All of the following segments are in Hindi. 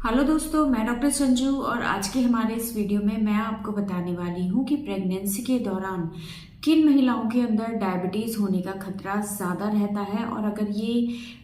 हेलो दोस्तों, मैं डॉक्टर संजू और आज के हमारे इस वीडियो में मैं आपको बताने वाली हूँ कि प्रेगनेंसी के दौरान किन महिलाओं के अंदर डायबिटीज होने का खतरा ज़्यादा रहता है और अगर ये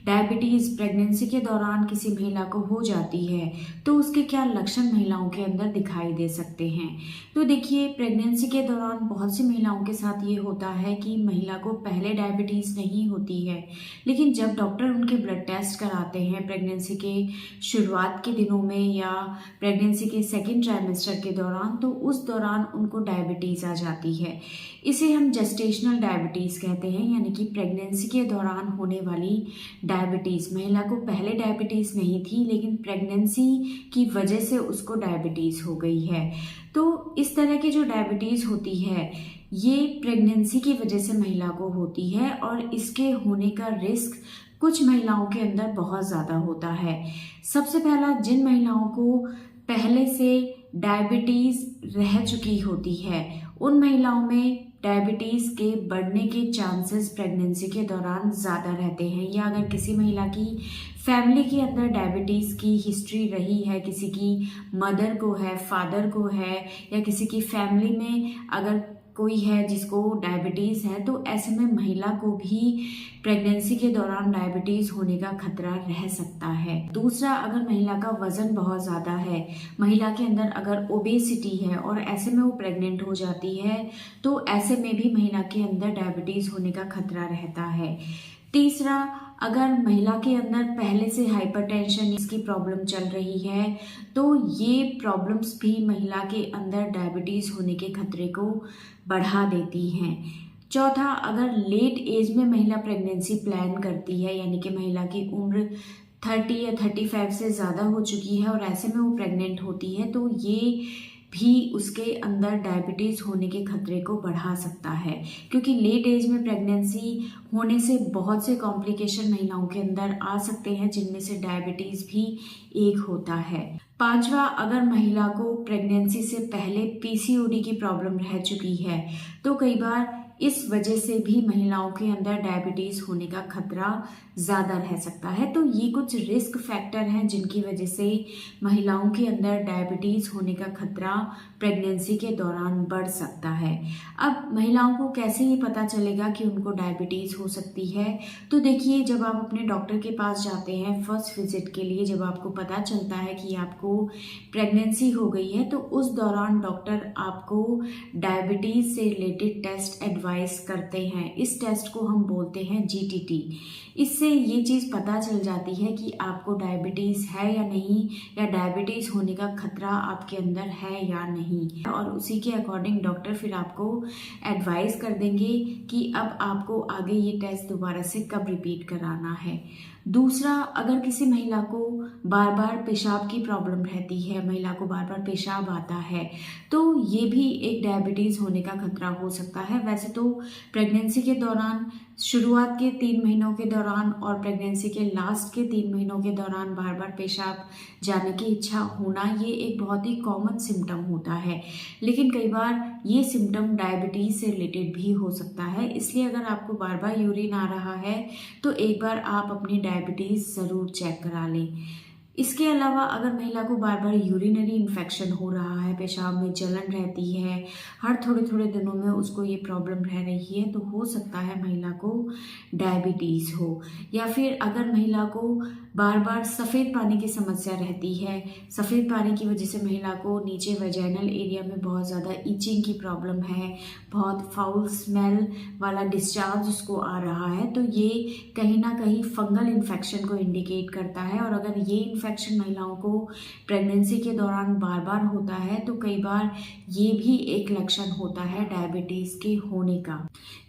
डायबिटीज प्रेगनेंसी के दौरान किसी महिला को हो जाती है तो उसके क्या लक्षण महिलाओं के अंदर दिखाई दे सकते हैं। तो देखिए, प्रेगनेंसी के दौरान बहुत सी महिलाओं के साथ ये होता है कि महिला को पहले डायबिटीज नहीं होती है, लेकिन जब डॉक्टर उनके ब्लड टेस्ट कराते हैं प्रेगनेंसी के शुरुआत के दिनों में या प्रेगनेंसी के सेकेंड ट्राइमेस्टर के दौरान, तो उस दौरान उनको डायबिटीज आ जाती है। इसे हम जेस्टेशनल डायबिटीज कहते हैं, यानी कि प्रेगनेंसी के दौरान होने वाली डायबिटीज। महिला को पहले डायबिटीज नहीं थी लेकिन प्रेगनेंसी की वजह से उसको डायबिटीज हो गई है। तो इस तरह की जो डायबिटीज होती है ये प्रेगनेंसी की वजह से महिला को होती है और इसके होने का रिस्क कुछ महिलाओं के अंदर बहुत ज़्यादा होता है। सबसे पहला, जिन महिलाओं को पहले से डायबिटीज़ रह चुकी होती है उन महिलाओं में डायबिटीज़ के बढ़ने के चांसेस प्रेगनेंसी के दौरान ज़्यादा रहते हैं। या अगर किसी महिला की फैमिली के अंदर डायबिटीज़ की हिस्ट्री रही है, किसी की मदर को है, फादर को है, या किसी की फैमिली में अगर कोई है जिसको डायबिटीज़ है, तो ऐसे में महिला को भी प्रेगनेंसी के दौरान डायबिटीज़ होने का खतरा रह सकता है। दूसरा, अगर महिला का वज़न बहुत ज़्यादा है, महिला के अंदर अगर ओबेसिटी है और ऐसे में वो प्रेग्नेंट हो जाती है, तो ऐसे में भी महिला के अंदर डायबिटीज़ होने का खतरा रहता है। तीसरा, अगर महिला के अंदर पहले से हाइपरटेंशन इसकी प्रॉब्लम चल रही है तो ये प्रॉब्लम्स भी महिला के अंदर डायबिटीज़ होने के खतरे को बढ़ा देती हैं। चौथा, अगर लेट एज में महिला प्रेगनेंसी प्लान करती है, यानी कि महिला की उम्र 30 या 35 से ज़्यादा हो चुकी है और ऐसे में वो प्रेग्नेंट होती है, तो ये भी उसके अंदर डायबिटीज़ होने के खतरे को बढ़ा सकता है, क्योंकि लेट एज में प्रेगनेंसी होने से बहुत से कॉम्प्लिकेशन महिलाओं के अंदर आ सकते हैं, जिनमें से डायबिटीज़ भी एक होता है। पांचवा, अगर महिला को प्रेगनेंसी से पहले पीसीओडी की प्रॉब्लम रह चुकी है तो कई बार इस वजह से भी महिलाओं के अंदर डायबिटीज़ होने का खतरा ज़्यादा रह सकता है। तो ये कुछ रिस्क फैक्टर हैं जिनकी वजह से महिलाओं के अंदर डायबिटीज़ होने का खतरा प्रेगनेंसी के दौरान बढ़ सकता है। अब महिलाओं को कैसे ये पता चलेगा कि उनको डायबिटीज़ हो सकती है? तो देखिए, जब आप अपने डॉक्टर के पास जाते हैं फर्स्ट विजिट के लिए, जब आपको पता चलता है कि आपको प्रेगनेंसी हो गई है, तो उस दौरान डॉक्टर आपको डायबिटीज़ से रिलेटेड टेस्ट एडवाइस करते हैं। इस टेस्ट को हम बोलते हैं जीटीटी। इससे ये चीज़ पता चल जाती है कि आपको डायबिटीज़ है या नहीं, या डायबिटीज़ होने का खतरा आपके अंदर है या नहीं, और उसी के अकॉर्डिंग डॉक्टर फिर आपको एडवाइस कर देंगे कि अब आपको आगे ये टेस्ट दोबारा से कब रिपीट कराना है। दूसरा, अगर किसी महिला को बार बार पेशाब की प्रॉब्लम रहती है, महिला को बार बार पेशाब आता है, तो ये भी एक डायबिटीज़ होने का खतरा हो सकता है। वैसे तो प्रेगनेंसी के दौरान शुरुआत के 3 महीनों के दौरान और प्रेगनेंसी के लास्ट के 3 महीनों के दौरान बार बार पेशाब जाने की इच्छा होना ये एक बहुत ही कॉमन सिम्टम होता है, लेकिन कई बार ये सिम्टम डायबिटीज़ से रिलेटेड भी हो सकता है। इसलिए अगर आपको बार बार यूरिन आ रहा है तो एक बार आप अपनी डायबिटीज़ ज़रूर चेक करा लें। इसके अलावा अगर महिला को बार बार यूरिनरी इन्फेक्शन हो रहा है, पेशाब में जलन रहती है, हर थोड़े थोड़े दिनों में उसको ये प्रॉब्लम रह रही है, तो हो सकता है महिला को डायबिटीज़ हो। या फिर अगर महिला को बार बार सफ़ेद पानी की समस्या रहती है, सफ़ेद पानी की वजह से महिला को नीचे वेजाइनल एरिया में बहुत ज़्यादा ईचिंग की प्रॉब्लम है, बहुत फाउल स्मेल वाला डिस्चार्ज उसको आ रहा है, तो ये कहीं ना कहीं फंगल इन्फेक्शन को इंडिकेट करता है। और अगर ये इन्फेक्शन महिलाओं को प्रेगनेंसी के दौरान बार बार होता है तो कई बार ये भी एक लक्षण होता है डायबिटीज़ के होने का।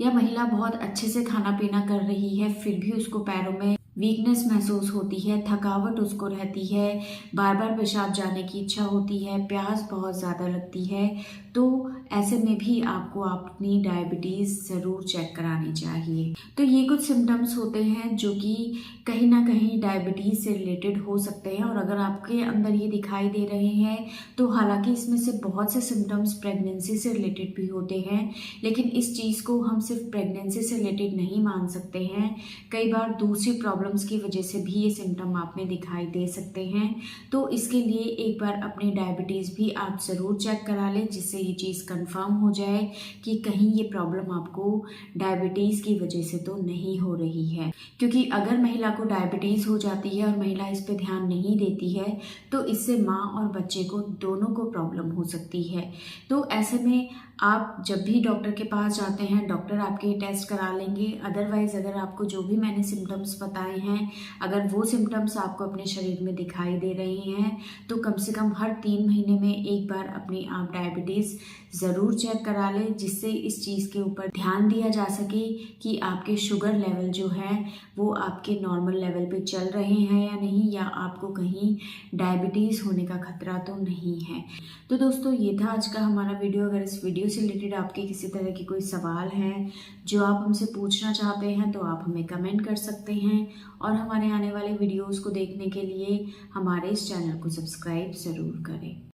या महिला बहुत अच्छे से खाना पीना कर रही है फिर भी उसको पैरों में वीकनेस महसूस होती है, थकावट उसको रहती है, बार बार पेशाब जाने की इच्छा होती है, प्यास बहुत ज़्यादा लगती है, तो ऐसे में भी आपको अपनी डायबिटीज़ ज़रूर चेक करानी चाहिए। तो ये कुछ सिम्टम्स होते हैं जो कि कहीं ना कहीं डायबिटीज़ से रिलेटेड हो सकते हैं, और अगर आपके अंदर ये दिखाई दे रहे हैं तो हालांकि इसमें से बहुत से सिम्टम्स प्रेगनेंसी से रिलेटेड भी होते हैं, लेकिन इस चीज़ को हम सिर्फ प्रेगनेंसी से रिलेटेड नहीं मान सकते हैं। कई बार दूसरी प्रॉब्लम प्रॉब्लम्स की वजह से भी ये सिम्टम आप में दिखाई दे सकते हैं, तो इसके लिए एक बार अपनी डायबिटीज़ भी आप ज़रूर चेक करा लें, जिससे ये चीज़ कंफर्म हो जाए कि कहीं ये प्रॉब्लम आपको डायबिटीज़ की वजह से तो नहीं हो रही है। क्योंकि अगर महिला को डायबिटीज़ हो जाती है और महिला इस पे ध्यान नहीं देती है, तो इससे माँ और बच्चे को दोनों को प्रॉब्लम हो सकती है। तो ऐसे में आप जब भी डॉक्टर के पास जाते हैं, डॉक्टर आपके टेस्ट करा लेंगे। अदरवाइज़ अगर आपको जो भी मैंने सिम्टम्स बताए हैं, अगर वो सिम्टम्स आपको अपने शरीर में दिखाई दे रहे हैं, तो कम से कम हर 3 महीने में एक बार अपनी आप डायबिटीज़ ज़रूर चेक करा लें, जिससे इस चीज़ के ऊपर ध्यान दिया जा सके कि आपके शुगर लेवल जो है वो आपके नॉर्मल लेवल पे चल रहे हैं या नहीं, या आपको कहीं डायबिटीज़ होने का खतरा तो नहीं है। तो दोस्तों, ये था आज का हमारा वीडियो। अगर इस वीडियो से रिलेटेड आपके किसी तरह के कोई सवाल हैं जो आप हमसे पूछना चाहते हैं, तो आप हमें कमेंट कर सकते हैं, और हमारे आने वाले वीडियोज़ को देखने के लिए हमारे इस चैनल को सब्सक्राइब ज़रूर करें।